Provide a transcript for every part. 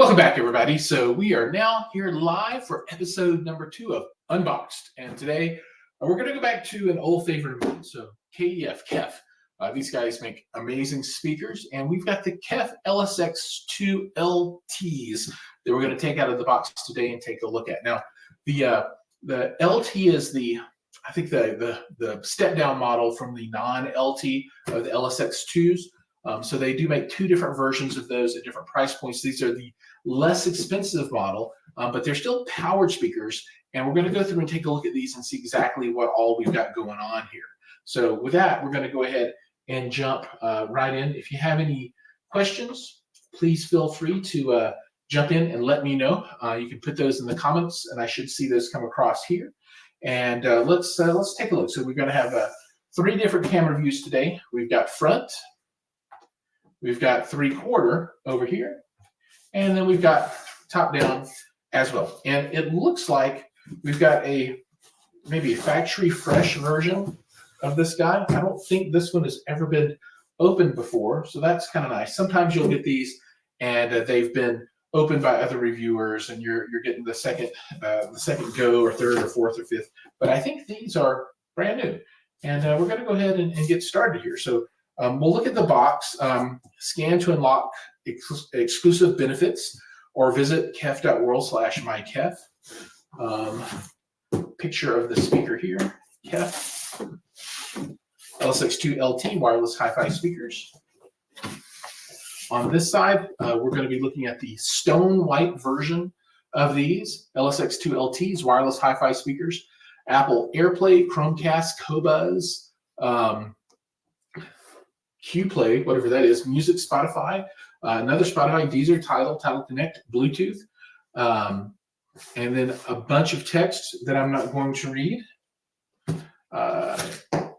Welcome back, everybody. So we are now here live for episode number 2 of Unboxed. And today we're going to go back to an old favorite of mine. So KEF. These guys make amazing speakers. And we've got the KEF LSX 2 LTs that we're going to take out of the box today and take a look at. Now, the LT is I think the step down model from the non-LT of the LSX 2s. So they do make 2 different versions of those at different price points. These are the less expensive model, but they're still powered speakers. And we're going to go through and take a look at these and see exactly what all we've got going on here. So with that, we're going to go ahead and jump right in. If you have any questions, please feel free to jump in and let me know. You can put those in the comments, and I should see those come across here. And let's take a look. So we're going to have 3 different camera views today. We've got front. We've got 3/4 over here, and then we've got top down as well. And it looks like we've got maybe a factory fresh version of this guy. I don't think this one has ever been opened before, so that's kind of nice. Sometimes you'll get these and they've been opened by other reviewers, and you're getting the second go or third or fourth or fifth. But I think these are brand new, and we're going to go ahead and get started here. So. We'll look at the box, scan to unlock exclusive benefits, or visit kef.world/mykef. Picture of the speaker here, KEF LSX2 LT wireless hi-fi speakers. On this side, we're going to be looking at the stone white version of these LSX2 LTs wireless hi-fi speakers. Apple AirPlay, Chromecast, Qobuz, QPlay, whatever that is, music, Spotify, another Spotify, Deezer, Tidal Connect, Bluetooth, and then a bunch of text that I'm not going to read.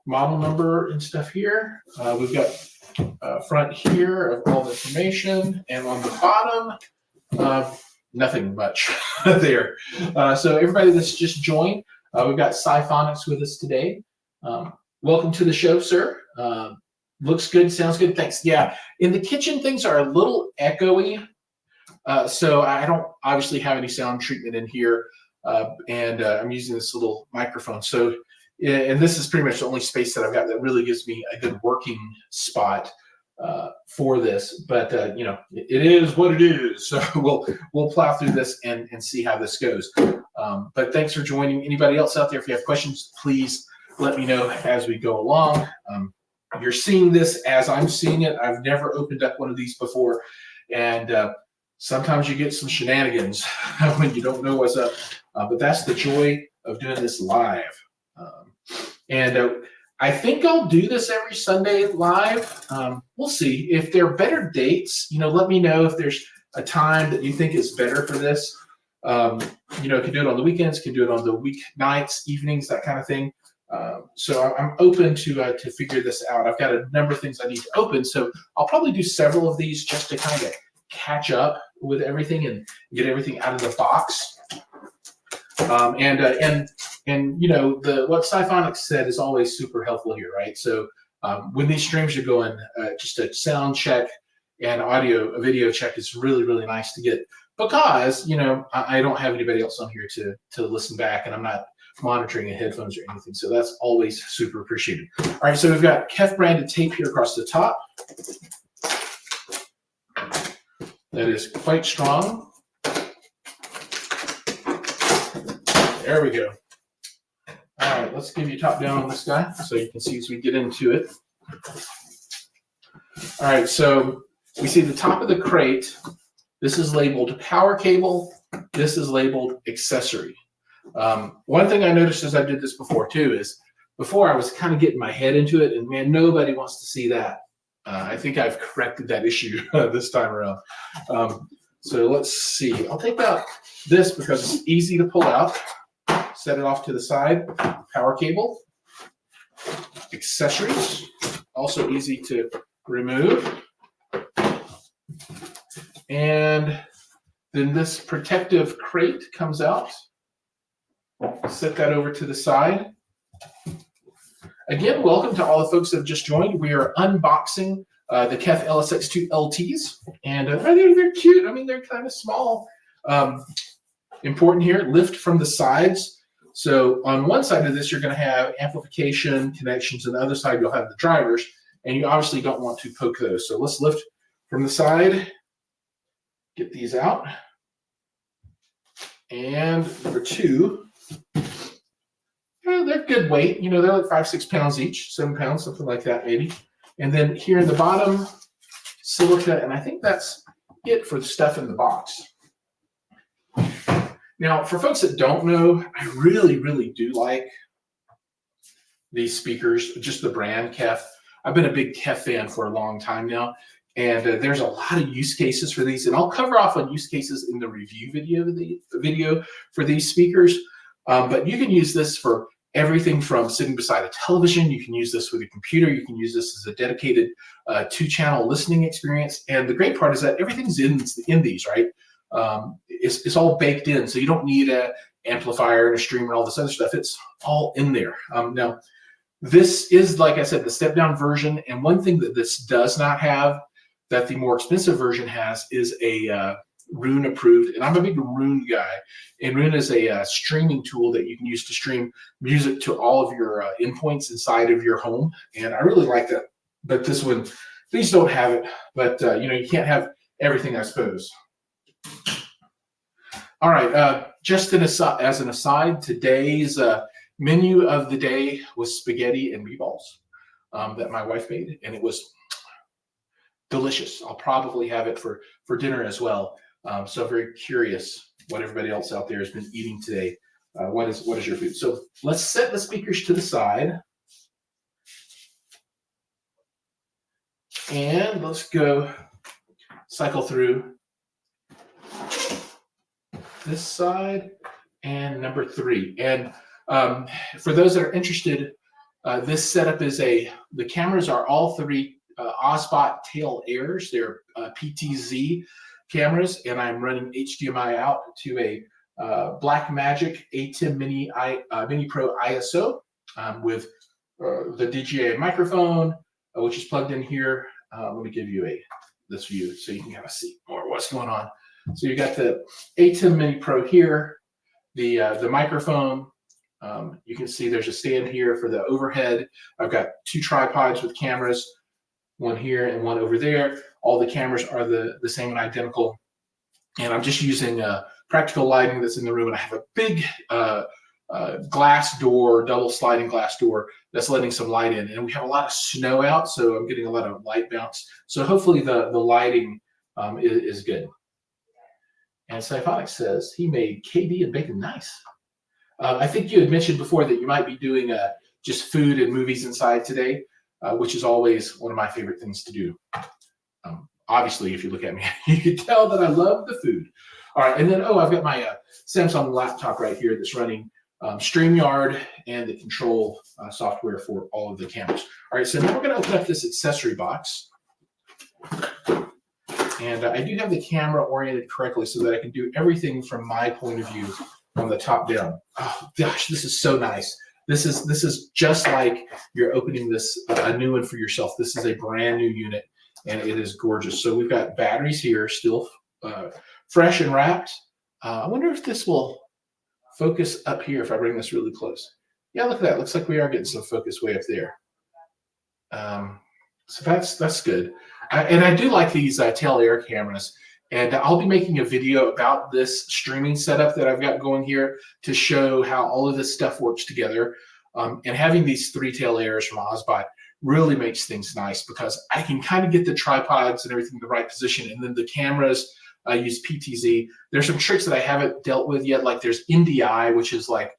Model number and stuff here. We've got front here of all the information, and on the bottom, nothing much there. So everybody that's just joined, we've got Sciphonics with us today. Welcome to the show, sir. Looks good, sounds good, thanks. Yeah, in the kitchen, things are a little echoey. So I don't obviously have any sound treatment in here. And I'm using this little microphone. So, and this is pretty much the only space that I've got that really gives me a good working spot for this. But, you know, it is what it is. So we'll plow through this and see how this goes. But thanks for joining. Anybody else out there, if you have questions, please let me know as we go along. You're seeing this as I'm seeing it. I've never opened up one of these before. And sometimes you get some shenanigans when you don't know what's up. But that's the joy of doing this live. I think I'll do this every Sunday live. We'll see. If there are better dates, you know, let me know if there's a time that you think is better for this. You know, can do it on the weekends, can do it on the weeknights, evenings, that kind of thing. So I'm open to figure this out. I've got a number of things I need to open, so I'll probably do several of these just to kind of catch up with everything and get everything out of the box. And you know, what Sciphonics said is always super helpful here, right? So when these streams are going, just a sound check and a video check is really, really nice to get, because you know I don't have anybody else on here to listen back, and I'm not monitoring in headphones or anything, so that's always super appreciated. All right, so we've got KEF branded tape here across the top. That is quite strong. There we go. All right, let's give you top down on this guy so you can see as we get into it. All right, so we see the top of the crate. This is labeled power cable. This is labeled accessory. One thing I noticed as I did this before too is before I was kind of getting my head into it, and man, nobody wants to see that. I think I've corrected that issue this time around. So let's see. I'll take out this because it's easy to pull out. Set it off to the side. Power cable. Accessories. Also easy to remove. And then this protective crate comes out. Set that over to the side. Again, welcome to all the folks that have just joined. We are unboxing the KEF LSX 2 LTs, and they're cute. I mean, they're kind of small. Important here, lift from the sides. So on one side of this, you're going to have amplification connections, and the other side you'll have the drivers, and you obviously don't want to poke those. So let's lift from the side, get these out. And number two, they're good weight. You know, they're like 5-6 pounds each, 7 pounds, something like that maybe. And then here in the bottom, silica, and I think that's it for the stuff in the box. Now, for folks that don't know, I really, really do like these speakers, just the brand KEF. I've been a big KEF fan for a long time now, and there's a lot of use cases for these, and I'll cover off on use cases in the review video for these speakers. But you can use this for everything from sitting beside a television. You can use this with a computer. You can use this as a dedicated 2-channel listening experience. And the great part is that everything's in these, right? It's all baked in, so you don't need an amplifier and a streamer and all this other stuff. It's all in there. Now, this is, like I said, the step-down version. And one thing that this does not have that the more expensive version has is a Roon approved, and I'm a big Roon guy, and Roon is a streaming tool that you can use to stream music to all of your endpoints inside of your home, and I really like that. But this one, these don't have it, but you know, you can't have everything, I suppose. All right, just as an aside, today's menu of the day was spaghetti and meatballs that my wife made, and it was delicious. I'll probably have it for dinner as well. So very curious what everybody else out there has been eating today. What is your food? So let's set the speakers to the side. And let's go cycle through this side and number 3. And for those that are interested, this setup is the cameras are all 3 Ozbot tail airs. They're PTZ cameras, and I'm running HDMI out to a Blackmagic ATEM Mini Pro ISO with the DJI microphone, which is plugged in here. Let me give you this view so you can kind of see more what's going on. So you got the ATEM Mini Pro here, the microphone. You can see there's a stand here for the overhead. I've got 2 tripods with cameras, one here and one over there. All the cameras are the same and identical. And I'm just using practical lighting that's in the room. And I have a big glass door, double sliding glass door that's letting some light in. And we have a lot of snow out, so I'm getting a lot of light bounce. So hopefully the lighting is good. And Symphonic says he made KB and bacon nice. I think you had mentioned before that you might be doing just food and movies inside today, which is always one of my favorite things to do. Obviously, if you look at me, you can tell that I love the food. All right, and then, I've got my Samsung laptop right here that's running StreamYard and the control software for all of the cameras. All right, so now we're going to open up this accessory box. And I do have the camera oriented correctly so that I can do everything from my point of view from the top down. Oh, gosh, this is so nice. This is just like you're opening this a new one for yourself. This is a brand new unit, and it is gorgeous. So we've got batteries here, still fresh and wrapped. I wonder if this will focus up here if I bring this really close. Yeah, look at that. Looks like we are getting some focus way up there. So that's good. And I do like these tail air cameras. And I'll be making a video about this streaming setup that I've got going here to show how all of this stuff works together. And having these 3 tail airs from Ozbot really makes things nice because I can kind of get the tripods and everything in the right position. And then the cameras, I use PTZ. There's some tricks that I haven't dealt with yet, like there's NDI, which is like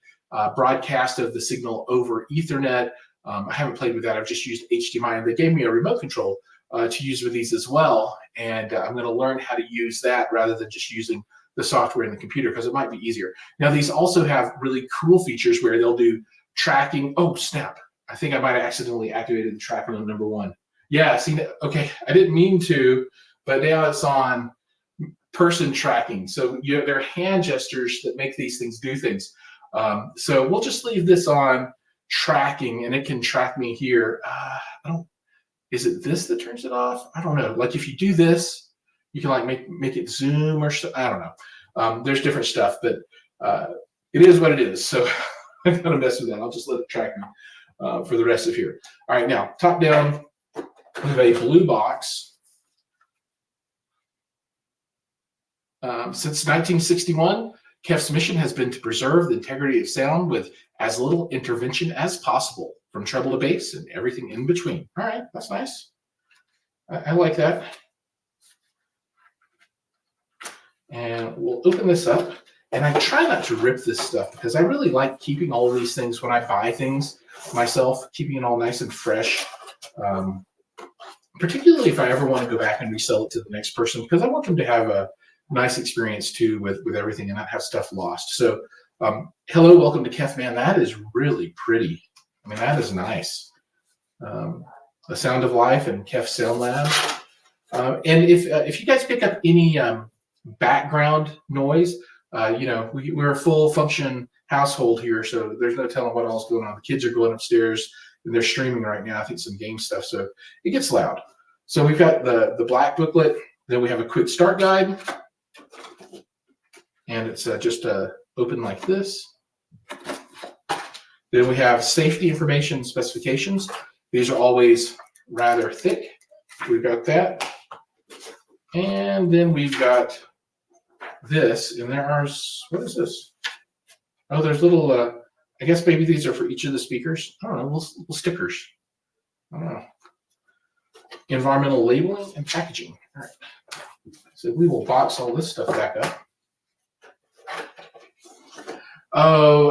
broadcast of the signal over Ethernet. I haven't played with that. I've just used HDMI, and they gave me a remote control to use with these as well. And I'm going to learn how to use that rather than just using the software in the computer because it might be easier. Now, these also have really cool features where they'll do tracking. Oh, snap. I think I might have accidentally activated the tracking on number 1. Yeah, see, okay, I didn't mean to, but now it's on person tracking. So there are hand gestures that make these things do things. So we'll just leave this on tracking, and it can track me here. is it this that turns it off? I don't know. Like if you do this, you can like make it zoom or so. I don't know. There's different stuff, but it is what it is. So I'm gonna mess with that. I'll just let it track me for the rest of here. All right, now top down, we have a blue box. Since 1961, KEF's mission has been to preserve the integrity of sound with as little intervention as possible, from treble to bass and everything in between. All right, that's nice. I like that. And we'll open this up. And I try not to rip this stuff because I really like keeping all of these things when I buy things myself, keeping it all nice and fresh. Particularly if I ever want to go back and resell it to the next person, because I want them to have a nice experience too with everything and not have stuff lost. So hello, welcome to KEF, man. That is really pretty. I mean, that is nice. The Sound of Life and KEF Sound Lab. And if you guys pick up any background noise, you know, we're a full function household here, so there's no telling what all's going on. The kids are going upstairs and they're streaming right now, I think some game stuff, so it gets loud. So we've got the black booklet, then we have a quick start guide, and it's just open like this. Then we have safety information specifications. These are always rather thick. We've got that. And then we've got this, and there are, what is this? Oh, there's little, I guess maybe these are for each of the speakers. I don't know, little stickers. I don't know. Environmental labeling and packaging. All right. So we will box all this stuff back up. Oh,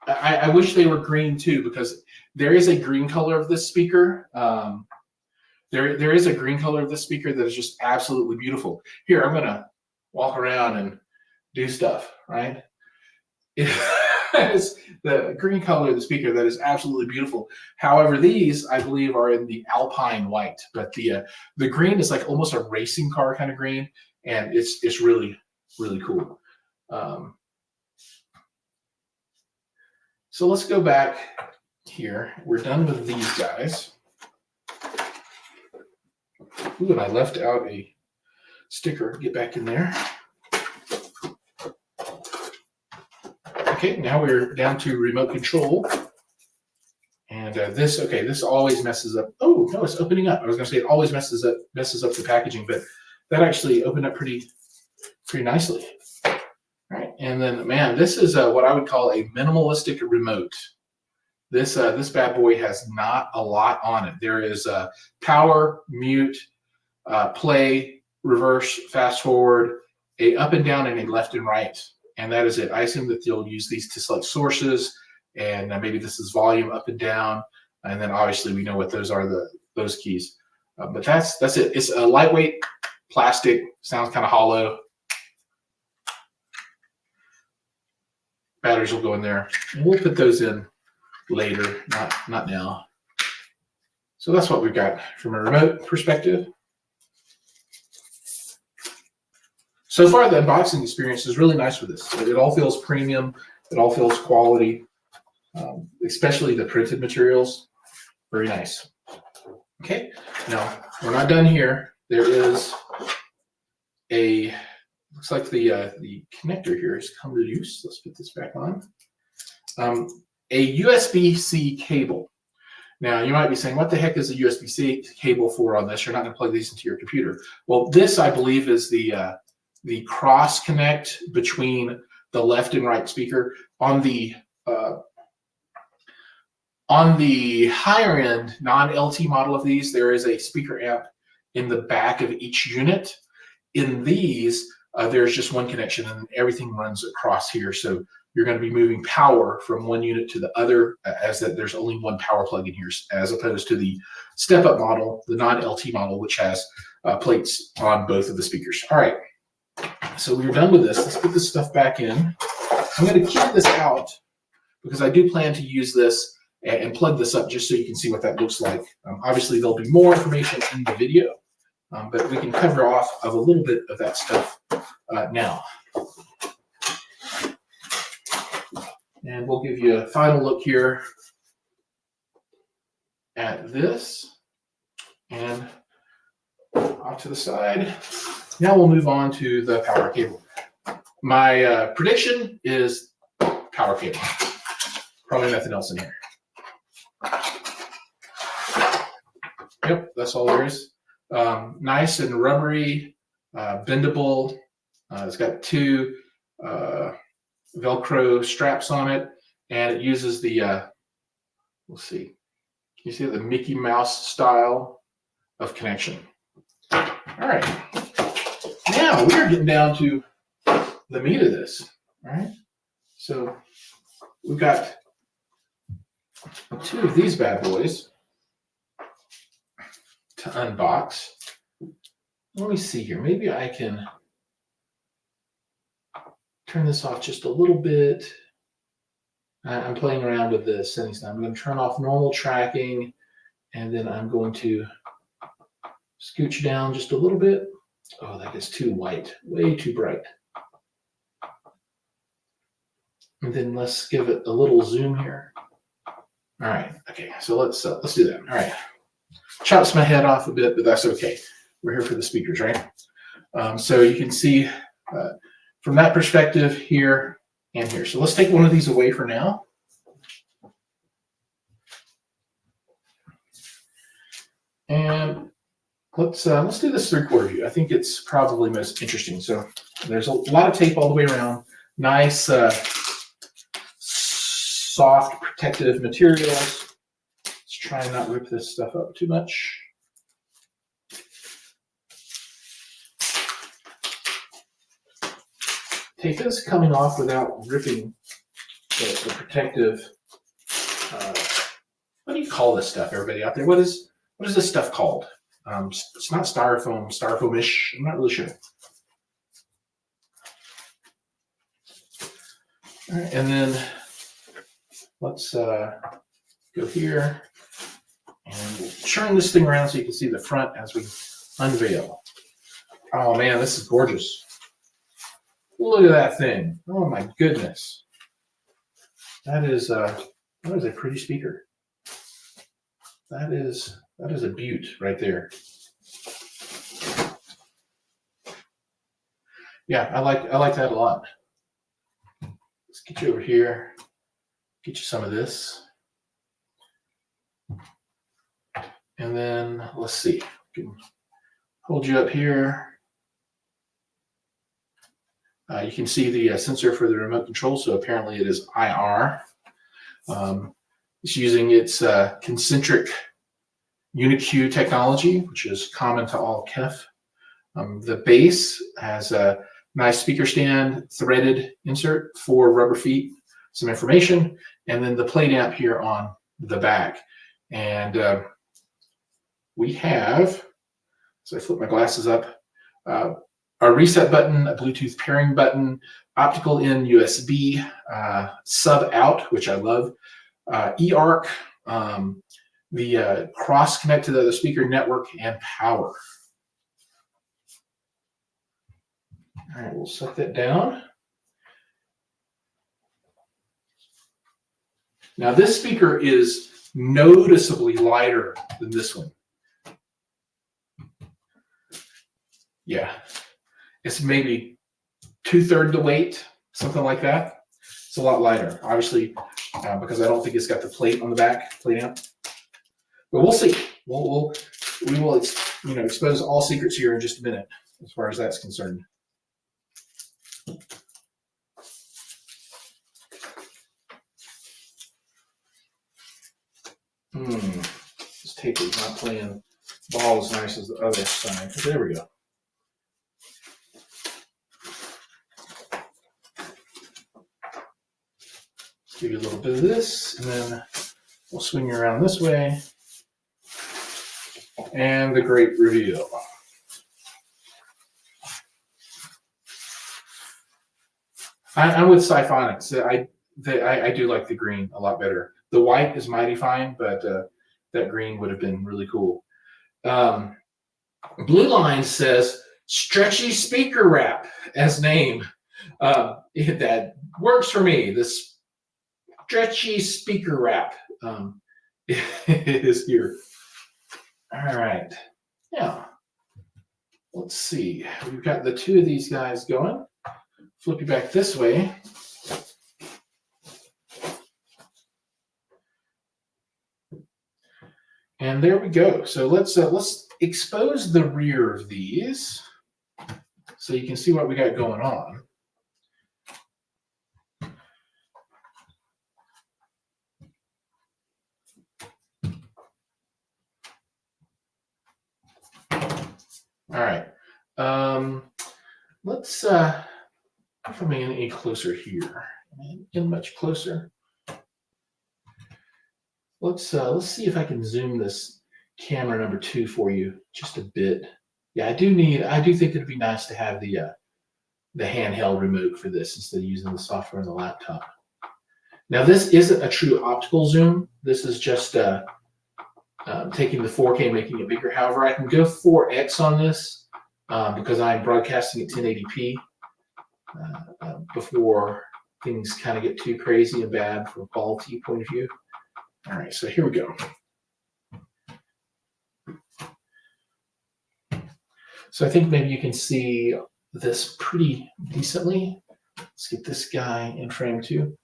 I wish they were green too, because there is a green color of this speaker. There is a green color of this speaker that is just absolutely beautiful. Here, I'm gonna walk around and do stuff, right? It is the green color of the speaker that is absolutely beautiful. However, these, I believe, are in the Alpine white, but the green is like almost a racing car kind of green, and it's really, really cool. So let's go back here. We're done with these guys. Ooh, and I left out a sticker. Get back in there. Okay, now we're down to remote control. And this always messes up. Oh, no, it's opening up. I was going to say it always messes up the packaging, but that actually opened up pretty nicely. All right, and then, man, this is what I would call a minimalistic remote. This bad boy has not a lot on it. There is power, mute, play, reverse, fast forward, a up and down, and a left and right. And that is it. I assume that you'll use these to select sources, and maybe this is volume up and down. And then obviously we know what those are, those keys. But that's it. It's a lightweight plastic, sounds kind of hollow. Batteries will go in there. And we'll put those in later, not now. So that's what we've got from a remote perspective. So far, the unboxing experience is really nice with this. It all feels premium. It all feels quality, especially the printed materials. Very nice. Okay, now we're not done here. There is a, looks like the connector here has come to use. Let's put this back on. A USB-C cable. Now, you might be saying, what the heck is a USB-C cable for on this? You're not going to plug these into your computer. Well, this, I believe, is the cross connect between the left and right speaker. On the higher end non-LT model of these, there is a speaker amp in the back of each unit. In these, there's just one connection and everything runs across here. So you're going to be moving power from one unit to the other, as that there's only one power plug in here, as opposed to the step-up model, the non-LT model, which has plates on both of the speakers. All right, so we're done with this. Let's put this stuff back in. I'm going to keep this out because I do plan to use this and plug this up just so you can see what that looks like. Obviously, there'll be more information in the video, but we can cover off of a little bit of that stuff now. And we'll give you a final look here at this. And off to the side. Now we'll move on to the power cable. My prediction is power cable. Probably nothing else in here. Yep, that's all there is. Nice and rubbery, bendable. It's got two Velcro straps on it, and it uses the, let's see, you see the Mickey Mouse style of connection. All right, now we are getting down to the meat of this. All right, so we've got two of these bad boys to unbox. Let me see here. Maybe I can turn this off just a little bit. I'm playing around with the settings now. I'm going to turn off normal tracking, and then I'm going to scooch down just a little bit. Oh, that is too white, way too bright. And then let's give it a little zoom here. All right, okay, so let's do that. All right, chops my head off a bit, but that's okay. We're here for the speakers, right? So you can see from that perspective here and here. So let's take one of these away for now. And let's do this 3/4 view. I think it's probably most interesting. So there's a lot of tape all the way around. Nice, soft, protective materials. Let's try and not rip this stuff up too much. Tape is coming off without ripping the protective. What do you call this stuff, everybody out there? What is this stuff called? It's not styrofoam, styrofoam-ish. I'm not really sure. All right, and then let's go here and we'll turn this thing around so you can see the front as we unveil. Oh man, this is gorgeous. Look at that thing. Oh my goodness. That is a pretty speaker. That is a beaut right there. Yeah, I like that a lot. Let's get you over here. Get you some of this. And then let's see. We can hold you up here. You can see the sensor for the remote control, so apparently it is IR. It's using its concentric UniQ technology, which is common to all KEF. The base has a nice speaker stand, threaded insert, 4 rubber feet, some information, and then the plate amp here on the back. And we have, so I flip my glasses up, a reset button, a Bluetooth pairing button, optical in USB, sub out, which I love, eARC, the cross connect to the other speaker network, and power. All right, we'll set that down. Now this speaker is noticeably lighter than this one. Yeah. It's maybe 2/3 the weight, something like that. It's a lot lighter, obviously, because I don't think it's got the plate on the back, plate amp. But we'll see. We will expose all secrets here in just a minute, as far as that's concerned. This tape is not playing ball as nice as the other side. There we go. Give you a little bit of this, and then we'll swing you around this way. And the great reveal. I'm with Siphonics. I do like the green a lot better. The white is mighty fine, but that green would have been really cool. Blue Line says stretchy speaker wrap as name. That works for me. This stretchy speaker wrap is here. All right. Now, let's see. We've got the two of these guys going. Flip you back this way. And there we go. So let's expose the rear of these so you can see what we got going on. All right. Let's put me in any closer here. In much closer. Let's see if I can zoom this camera number 2 for you just a bit. Yeah, I do think it'd be nice to have the handheld remote for this instead of using the software on the laptop. Now this isn't a true optical zoom. This is just taking the 4K, making it bigger. However, I can go 4x on this because I'm broadcasting at 1080p before things kind of get too crazy and bad from a quality point of view. All right, so here we go. So I think maybe you can see this pretty decently. Let's get this guy in frame too.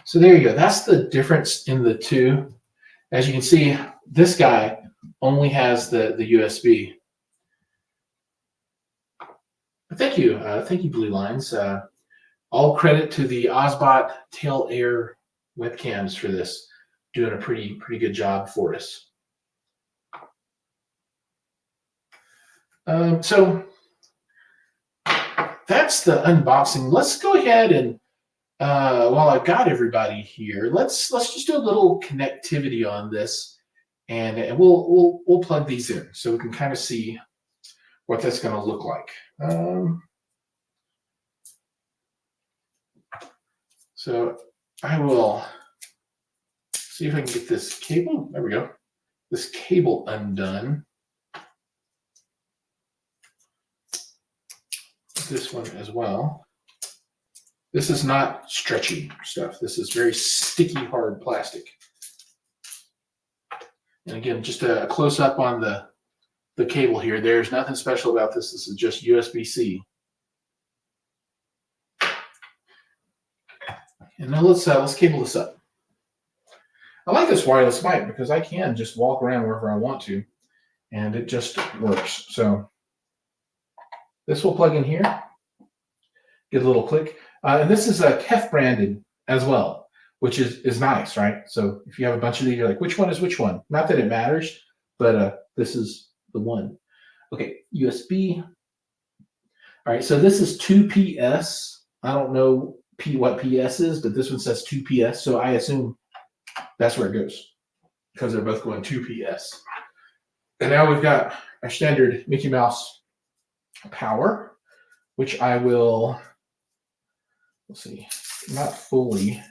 So there you go. That's the difference in the two. As you can see, this guy only has the USB. But thank you, Blue Lines. All credit to the Osbot Tail Air webcams for this, doing a pretty good job for us. So that's the unboxing. Let's go ahead and while I've got everybody here, let's just do a little connectivity on this, and we'll plug these in so we can kind of see what that's going to look like. So I will see if I can get this cable. There we go. This cable undone. This one as well. This is not stretchy stuff. This is very sticky, hard plastic. And again, just a close up on the cable here. There's nothing special about this. This is just USB-C. And now let's cable this up. I like this wireless mic because I can just walk around wherever I want to, and it just works. So this will plug in here. Get a little click. And this is a KEF branded as well, which is nice, right? So if you have a bunch of these, you're like, which one is which one? Not that it matters, but this is the one. Okay, USB. All right, so this is 2PS. I don't know what PS is, but this one says 2PS, so I assume that's where it goes because they're both going 2PS. And now we've got our standard Mickey Mouse power, which I will, let's see, not fully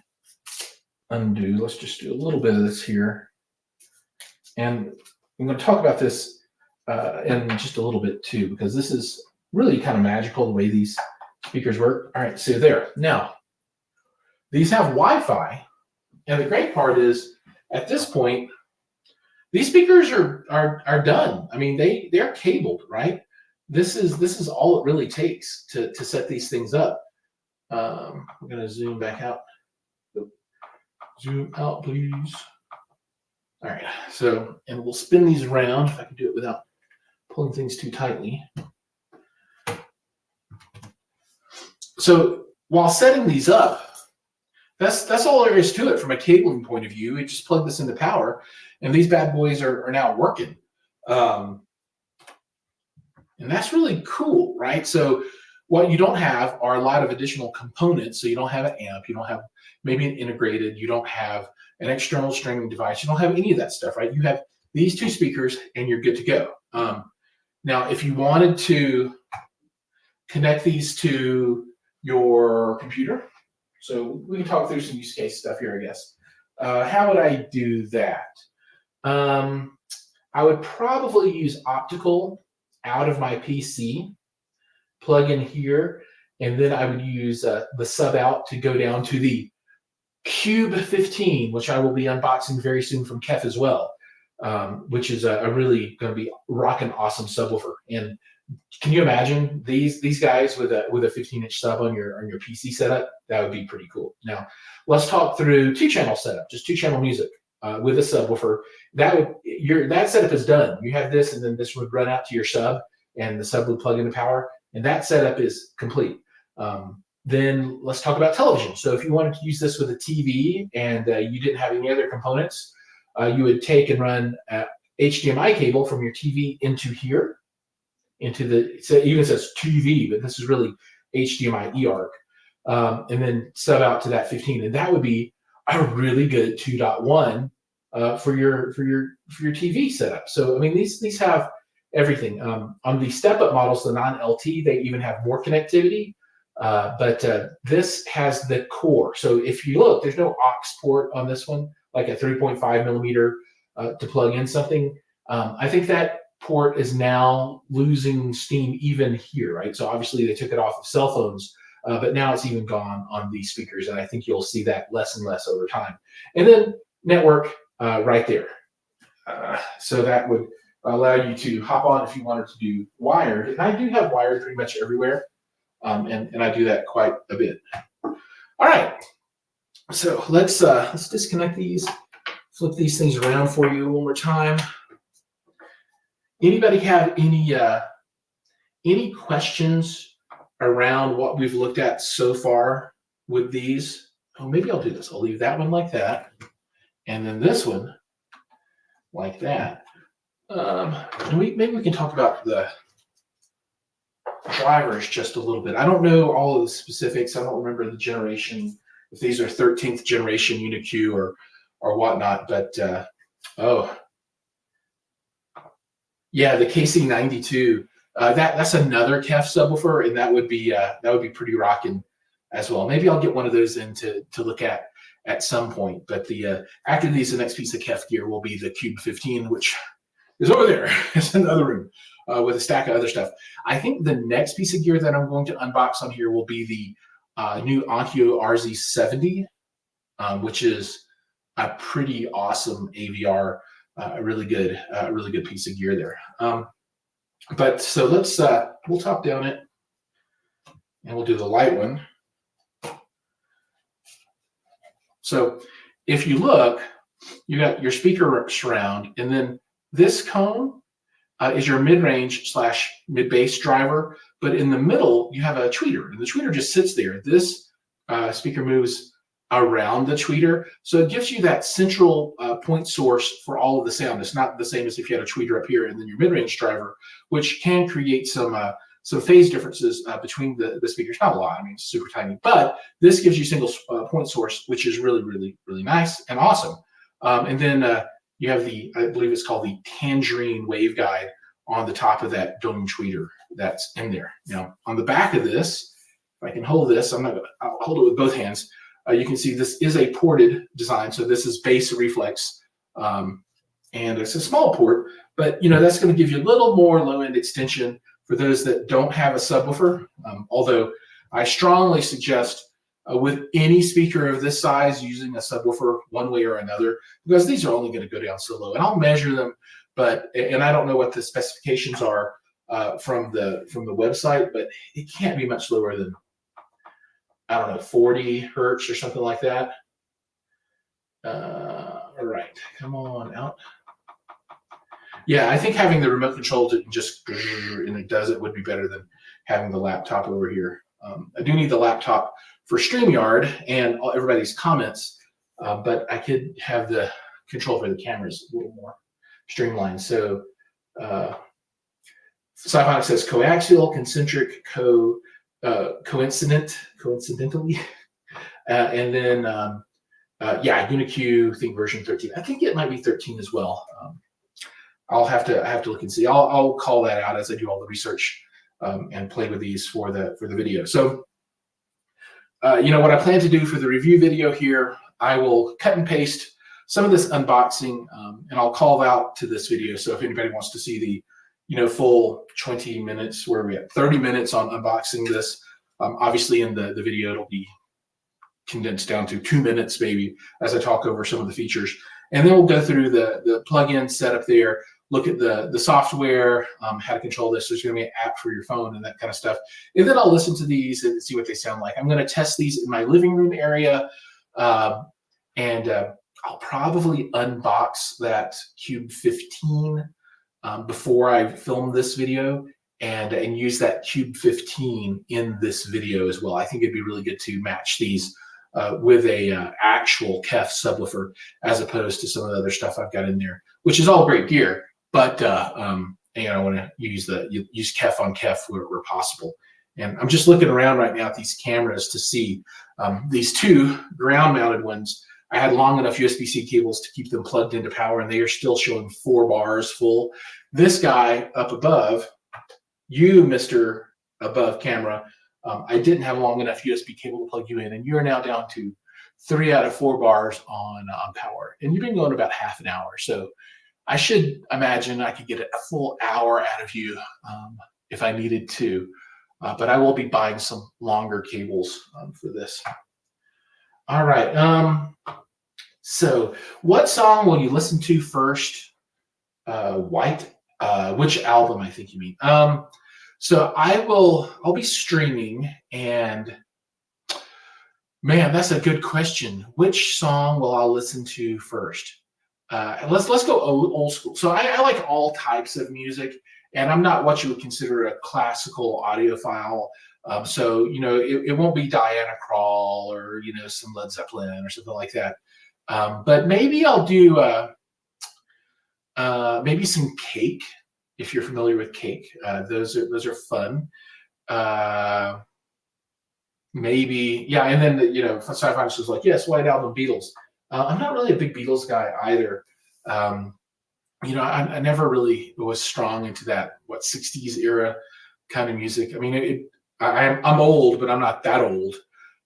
undo. Let's just do a little bit of this here. And I'm going to talk about this in just a little bit too, because this is really kind of magical the way these speakers work. All right, so there. Now, these have Wi-Fi, and the great part is, at this point, these speakers are done. I mean, they're cabled, right? This is all it really takes to set these things up. I'm going to zoom back out. Zoom out, please. All right, so, and we'll spin these around if I can do it without pulling things too tightly. So while setting these up, that's all there is to it from a cabling point of view. You just plug this into power, and these bad boys are now working. And that's really cool, right? So what you don't have are a lot of additional components. So you don't have an amp, you don't have maybe an integrated, you don't have an external streaming device, you don't have any of that stuff, right? You have these two speakers and you're good to go. Now, if you wanted to connect these to your computer, so we can talk through some use case stuff here, I guess. How would I do that? I would probably use optical out of my PC, plug in here, and then I would use the sub out to go down to the Cube 15, which I will be unboxing very soon from KEF as well. which is a really going to be rocking awesome subwoofer. And can you imagine these guys with a 15-inch sub on your PC setup? That would be pretty cool. Now, let's talk through 2-channel setup, just 2-channel music with a subwoofer. That setup is done. You have this, and then this would run out to your sub, and the sub would plug into power, and that setup is complete. Then let's talk about television. So if you wanted to use this with a TV and you didn't have any other components, you would take and run HDMI cable from your TV into here, so it even says TV, but this is really HDMI eARC, and then sub out to that 15, and that would be a really good 2.1 for your TV setup. So I mean, these have everything. On the step-up models, the non-LT, they even have more connectivity, but this has the core. So if you look, there's no aux port on this one, like a 3.5 millimeter to plug in something. I think that port is now losing steam even here, right? So obviously they took it off of cell phones, but now it's even gone on these speakers, and I think you'll see that less and less over time. And then network right there. So that would allow you to hop on if you wanted to do wired, and I do have wired pretty much everywhere, and I do that quite a bit. All right, so let's disconnect these, flip these things around for you one more time. Anybody have any questions around what we've looked at so far with these? Oh, maybe I'll do this. I'll leave that one like that, and then this one like that. Maybe we can talk about the drivers just a little bit. I don't know all of the specifics. I don't remember the generation, if these are 13th generation UniQ or whatnot, but oh. Yeah, the KC92. That's another KEF subwoofer, and that would be pretty rocking as well. Maybe I'll get one of those in to look at some point. But after these, the next piece of KEF gear will be the Cube 15, which is over there. It's in the other room with a stack of other stuff. I think the next piece of gear that I'm going to unbox on here will be the new Onkyo RZ70, which is a pretty awesome AVR. A really good piece of gear there. But so let's we'll top down it, and we'll do the light one. So if you look, you got your speaker surround, and then this cone is your mid-range / mid-bass driver. But in the middle, you have a tweeter, and the tweeter just sits there. This speaker moves around the tweeter, so it gives you that central point source for all of the sound. It's not the same as if you had a tweeter up here and then your mid-range driver, which can create some phase differences between the speakers. Not a lot, I mean, it's super tiny, but this gives you single point source, which is really, really, really nice and awesome. And then you have I believe it's called the Tangerine waveguide on the top of that dome tweeter that's in there. Now, on the back of this, if I can hold this, I'll hold it with both hands. You can see this is a ported design, so this is bass reflex, and it's a small port, but that's going to give you a little more low-end extension for those that don't have a subwoofer. Although I strongly suggest with any speaker of this size using a subwoofer one way or another, because these are only going to go down so low, and I'll measure them, and I don't know what the specifications are from the website, but it can't be much lower than, I don't know, 40 hertz or something like that. All right, come on out. Yeah, I think having the remote control to just, and it does it, would be better than having the laptop over here. I do need the laptop for StreamYard and everybody's comments, but I could have the control for the cameras a little more streamlined. So Cyphonic says coaxial, concentric, coincidentally, and then yeah, UniQ, I think version 13. I think it might be 13 as well. I have to look and see. I'll call that out as I do all the research and play with these for the video. So what I plan to do for the review video here, I will cut and paste some of this unboxing, and I'll call out to this video. So if anybody wants to see the full 20 minutes, where we at 30 minutes on unboxing this. Obviously in the video, it'll be condensed down to 2 minutes maybe as I talk over some of the features. And then we'll go through the plugin setup there, look at the software, how to control this. There's going to be an app for your phone and that kind of stuff. And then I'll listen to these and see what they sound like. I'm going to test these in my living room area. And I'll probably unbox that Cube 15 before I film this video, and use that Cube 15 in this video as well. I think it'd be really good to match these with a actual KEF subwoofer as opposed to some of the other stuff I've got in there, which is all great gear. But I want to use KEF on KEF where possible. And I'm just looking around right now at these cameras to see these two ground-mounted ones. I had long enough USB-C cables to keep them plugged into power, and they are still showing 4 bars full. This guy up above, you, Mr. Above Camera, I didn't have long enough USB cable to plug you in, and you are now down to 3 out of 4 bars on power. And you've been going about half an hour. So I should imagine I could get a full hour out of you if I needed to. But I will be buying some longer cables for this. All right. So what song will you listen to first? White? Which album, I think you mean. So I'll be streaming, and man, that's a good question. Which song will I listen to first? Let's go old school. So I like all types of music, and I'm not what you would consider a classical audiophile. So, it won't be Diana Krall or, some Led Zeppelin or something like that. But maybe I'll do maybe some Cake, if you're familiar with Cake. Those are fun. Maybe, yeah, and then, Sci-Fi was like, yes, White Album, Beatles. I'm not really a big Beatles guy either. I never really was strong into that, 60s era kind of music. I mean, I'm old, but I'm not that old.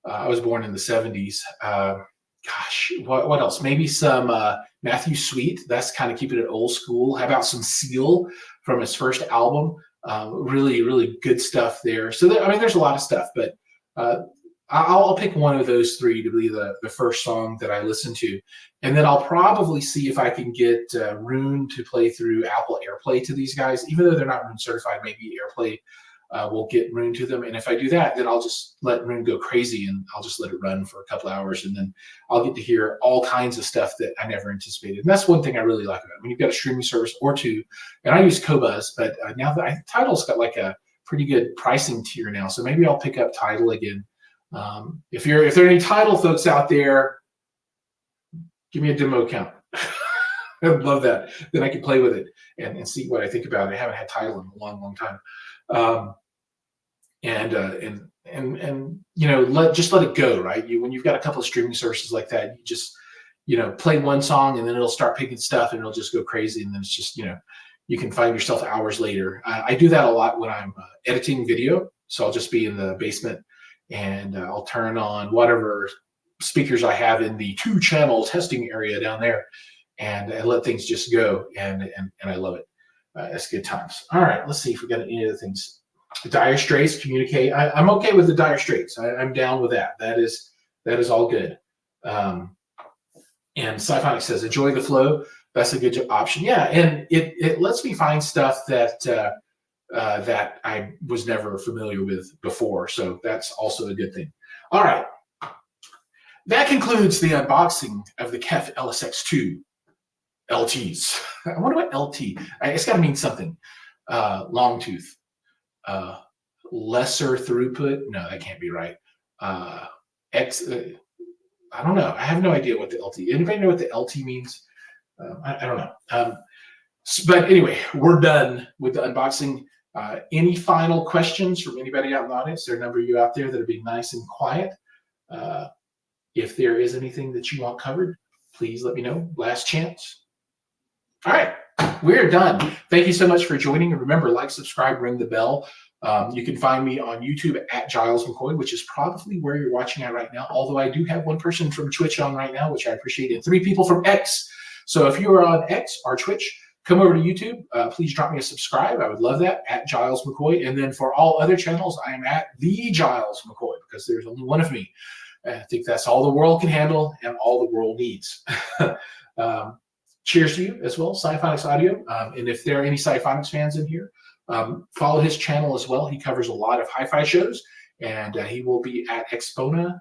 I was born in the 70s. Gosh, what else? Maybe some Matthew Sweet. That's kind of keeping it old school. How about some Seal from his first album? Really, really good stuff there. So, there's a lot of stuff, but I'll pick one of those 3 to be the first song that I listen to. And then I'll probably see if I can get Rune to play through Apple AirPlay to these guys. Even though they're not Rune certified, maybe AirPlay will get Rune to them. And if I do that, then I'll just let Rune go crazy, and I'll just let it run for a couple hours. And then I'll get to hear all kinds of stuff that I never anticipated. And that's one thing I really like about it. When you've got a streaming service or two, and I use Qobuz, but now that Tidal's got like a pretty good pricing tier now. So maybe I'll pick up Tidal again. If there are any Tidal folks out there, give me a demo account. I would love that. Then I can play with it and see what I think about it. I haven't had Tidal in a long, long time. Just let it go, right? When you've got a couple of streaming services like that, you just, play one song and then it'll start picking stuff and it'll just go crazy. And then it's just, you can find yourself hours later. I do that a lot when I'm editing video. So I'll just be in the basement and I'll turn on whatever speakers I have in the 2-channel testing area down there and let things just go. And I love it. It's good times. All right, let's see if we got any other things. The Dire Straits, Communicate. I'm okay with the Dire Straits. I'm down with that. That is all good. And Sci-Fi says, enjoy the flow. That's a good option. Yeah, and it lets me find stuff that that I was never familiar with before. So that's also a good thing. All right. That concludes the unboxing of the KEF LSX2 LTs. I wonder what LT, it's got to mean something. Long tooth. Lesser throughput. No, that can't be right. I don't know. I have no idea what the LT. Anybody know what the LT means? I don't know. But anyway, we're done with the unboxing. Any final questions from anybody out in the audience? There are a number of you out there that are being nice and quiet. If there is anything that you want covered, please let me know. Last chance. All right, we're done. Thank you so much for joining. And remember, like, subscribe, ring the bell. You can find me on YouTube at Giles McCoy, which is probably where you're watching at right now. Although I do have one person from Twitch on right now, which I appreciate, and 3 people from X. So if you are on X or Twitch, come over to YouTube. Please drop me a subscribe. I would love that, at Giles McCoy. And then for all other channels, I am at the Giles McCoy, because there's only one of me. I think that's all the world can handle and all the world needs. cheers to you as well, Sci-Phonics Audio. And if there are any Sci-Phonics fans in here, follow his channel as well. He covers a lot of hi-fi shows, and he will be at Expona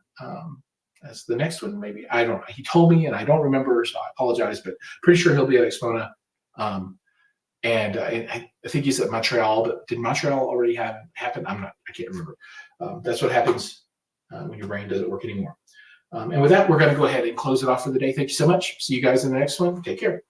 as the next one, maybe. I don't know. He told me, and I don't remember, so I apologize, but pretty sure he'll be at Expona. And I think he's at Montreal, but did Montreal already happen? I can't remember. That's what happens when your brain doesn't work anymore. And with that, we're going to go ahead and close it off for the day. Thank you so much. See you guys in the next one. Take care.